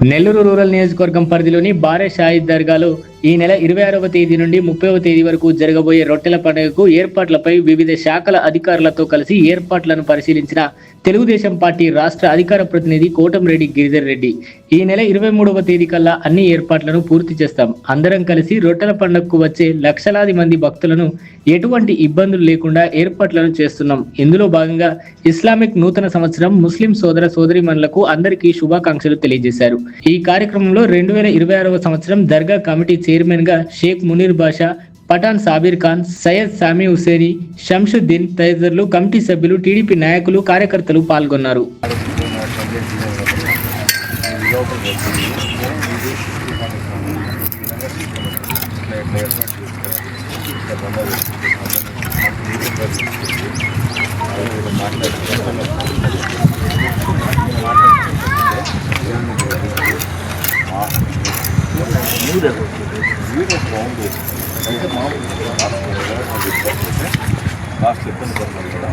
Nellore rural నియోజకవర్గం పరిధిలోని బారే షాహిద్ దర్గాలో ఈ నెల 26వ తేదీ నుండి 30వ తేదీ వరకు జరగబోయే రొట్టెల పండుగకు ఏర్పాట్లపై వివిధ శాఖల అధికారులతో కలిసి ఏర్పాట్లను పరిశీలించిన తెలుగుదేశం పార్టీ రాష్ట్ర అధికార ప్రతినిధి కోటంరెడ్డి గిరిధర్ రెడ్డి ఈ నెల 23వ తేదీ కల్లా అన్ని ఏర్పాట్లను పూర్తి చేస్తాం. అందరం కలిసి రొట్టెల పండుగకు వచ్చే లక్షలాది మంది భక్తులను ఎటువంటి ఇబ్బందులు లేకుండా ఏర్పాట్లను చేస్తున్నాం. ఇందులో భాగంగా ఇస్లామిక్ నూతన సంవత్సరం ముస్లిం సోదర సోదరీమణులకు అందరికీ శుభాకాంక్షలు తెలియజేశారు. ఈ కార్యక్రమంలో 2026వ సంవత్సరం దర్గా కమిటీ చైర్మన్ గా షేక్ మునీర్ బాషా, పఠాన్ సాబీర్ ఖాన్, సయ్యద్ సామి హుసేని, షంషుద్దీన్ తదితరులు, కమిటీ సభ్యులు, టీడీపీ నాయకులు, కార్యకర్తలు పాల్గొన్నారు. లాస్ట్ ఇబ్బంది పడుతుంది కదా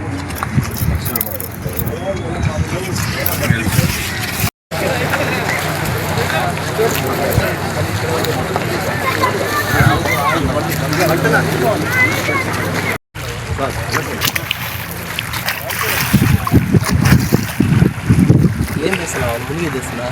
ఏం చేస్తున్నావు? మునిగి చేస్తున్నా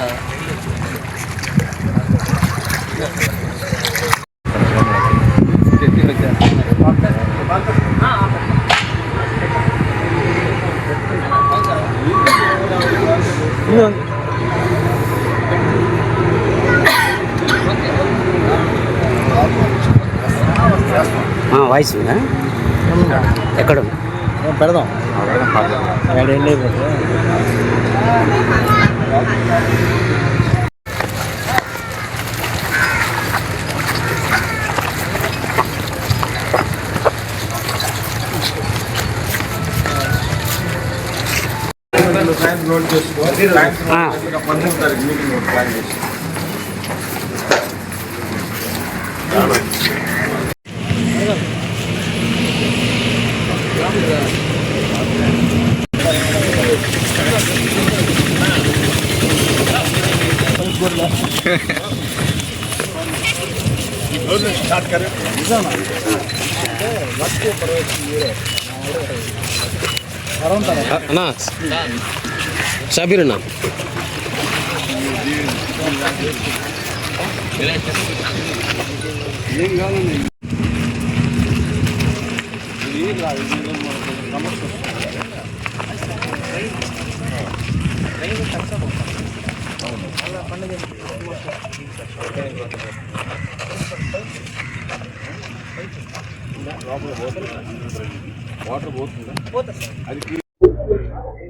వాయిస్ ఎక్కడ పెడదాం. నోట్ చేసుకో. 15వ తారీఖు మీటింగ్ ప్లాన్ చేసి स्टार्ट करें ना साबिर ना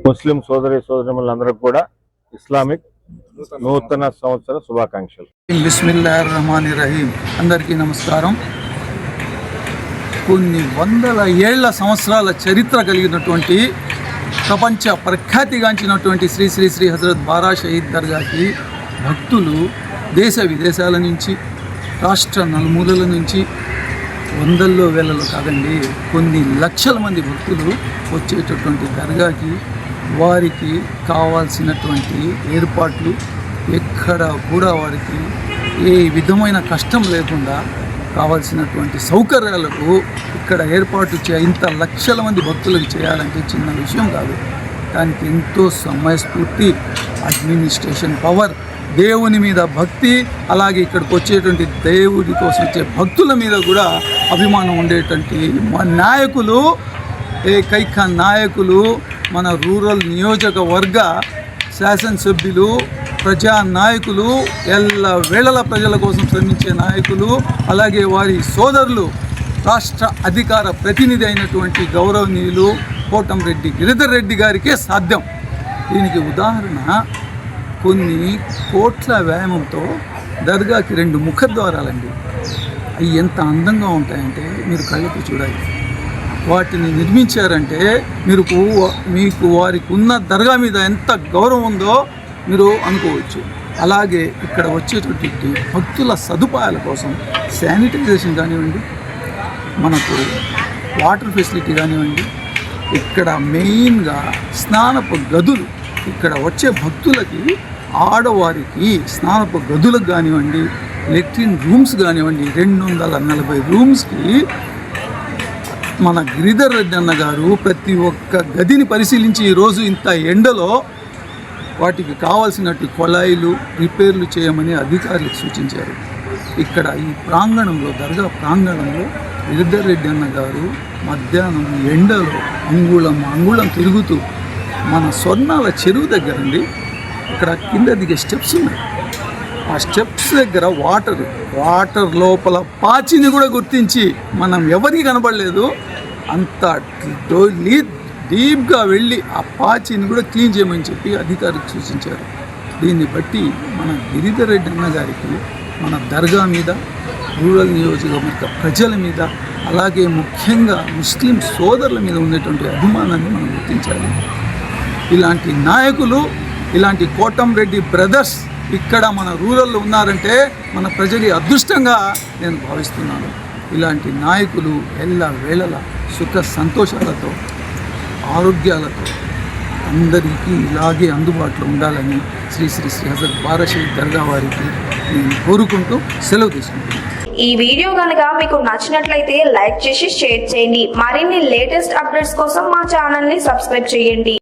ముస్లిం సోదరి సోదరులందరికీ కూడా ఇస్లామిక్ నూతన సంవత్సర శుభాకాంక్షలు. బిస్మిల్లాహిర్ రహమానిర్ రహీం. అందరికీ నమస్కారం. కొన్ని వందల ఏళ్ల సంవత్సరాల చరిత్ర కలిగినటువంటి ప్రపంచ ప్రఖ్యాతిగాంచినటువంటి శ్రీ శ్రీ శ్రీ హజరత్ బారా షహీద్ దర్గాకి భక్తులు దేశ విదేశాల నుంచి, రాష్ట్ర నలుమూలల నుంచి వందల్లో వేలలో కాదండి కొన్ని లక్షల మంది భక్తులు వచ్చేటటువంటి దర్గాకి వారికి కావాల్సినటువంటి ఏర్పాట్లు ఎక్కడ కూడా వారికి ఏ విధమైన కష్టం లేకుండా కావాల్సినటువంటి సౌకర్యాలకు ఇక్కడ ఏర్పాటు ఇంత లక్షల మంది భక్తులకు చేయాలంటే చిన్న విషయం కాదు. దానికి ఎంతో సమయస్ఫూర్తి, అడ్మినిస్ట్రేషన్ పవర్, దేవుని మీద భక్తి, అలాగే ఇక్కడికి వచ్చేటువంటి దేవుడి కోసం వచ్చే భక్తుల మీద కూడా అభిమానం ఉండేటువంటి మా నాయకులు, ఏకైక నాయకులు, మన రూరల్ నియోజకవర్గ శాసనసభ్యులు, ప్రజా నాయకులు, వేళల ప్రజల కోసం శ్రమించే నాయకులు, అలాగే వారి సోదరులు, రాష్ట్ర అధికార ప్రతినిధి అయినటువంటి గౌరవనీయులు కోటంరెడ్డి గిరిధర్ రెడ్డి గారికే సాధ్యం. దీనికి ఉదాహరణ కొన్ని కోట్ల వ్యాయామంతో దర్గాకి 2 ముఖద్వారాలండి. అవి ఎంత అందంగా ఉంటాయంటే మీరు కళ్ళకు చూడాలి. వాటిని నిర్మించారంటే మీకు వారికి ఉన్న దర్గా మీద ఎంత గౌరవం ఉందో మీరు అనుకోవచ్చు. అలాగే ఇక్కడ వచ్చేటువంటి భక్తుల సదుపాయాల కోసం శానిటైజేషన్ కానివ్వండి, మనకు వాటర్ ఫెసిలిటీ కానివ్వండి, ఇక్కడ మెయిన్గా స్నానపు గదులు, ఇక్కడ వచ్చే భక్తులకి ఆడవారికి స్నానపు గదులకు కానివ్వండి, లెట్రిన్ రూమ్స్ కానివ్వండి, 240 రూమ్స్కి మన గిరిధర్ రెడ్డి అన్న గారు ప్రతి ఒక్క గదిని పరిశీలించి ఈరోజు ఇంత ఎండలో వాటికి కావాల్సినట్టు కొళాయిలు రిపేర్లు చేయమని అధికారులకు సూచించారు. ఇక్కడ ఈ ప్రాంగణంలో, దర్గా ప్రాంగణంలో గిరిధర్ రెడ్డి అన్న గారు మధ్యాహ్నం ఎండలో అంగుళం తిరుగుతూ మన స్వర్ణాల చెరువు దగ్గరండి, ఇక్కడ కింద దిగే స్టెప్స్ ఉన్నాయి. ఆ స్టెప్స్ దగ్గర వాటర్ లోపల పాచిని కూడా గుర్తించి, మనం ఎవరికి కనపడలేదు, అంత డీప్గా వెళ్ళి ఆ పాచిని కూడా క్లీన్ చేయమని చెప్పి అధికారికి సూచించారు. దీన్ని బట్టి మన గిరిధర్ రెడ్డి అన్న గారికి మన దర్గా మీద, రూరల్ నియోజకవర్గ ప్రజల మీద, అలాగే ముఖ్యంగా ముస్లిం సోదరుల మీద ఉన్నటువంటి అభిమానాన్ని మనం గుర్తించాలి. ఇలాంటి నాయకులు, ఇలాంటి కోటంరెడ్డి బ్రదర్స్ ఇక్కడ మన రూరల్లో ఉన్నారంటే మన ప్రజల అదృష్టంగా నేను భావిస్తున్నాను. ఇలాంటి నాయకులు వేళలా సుఖ సంతోషాలతో, ఆరోగ్యాలతో అందరికీ ఇలాగే అందుబాటులో ఉండాలని శ్రీ శ్రీ శ్రీ హజరత్ బారా షహీద్ దర్గా వారికి నేను కోరుకుంటూ సెలవు తీసుకుంటున్నాను. ఈ వీడియో కనుక మీకు నచ్చినట్లయితే లైక్ చేసి షేర్ చేయండి. మరిన్ని లేటెస్ట్ అప్డేట్స్ కోసం మా ఛానల్ ని సబ్స్క్రైబ్ చేయండి.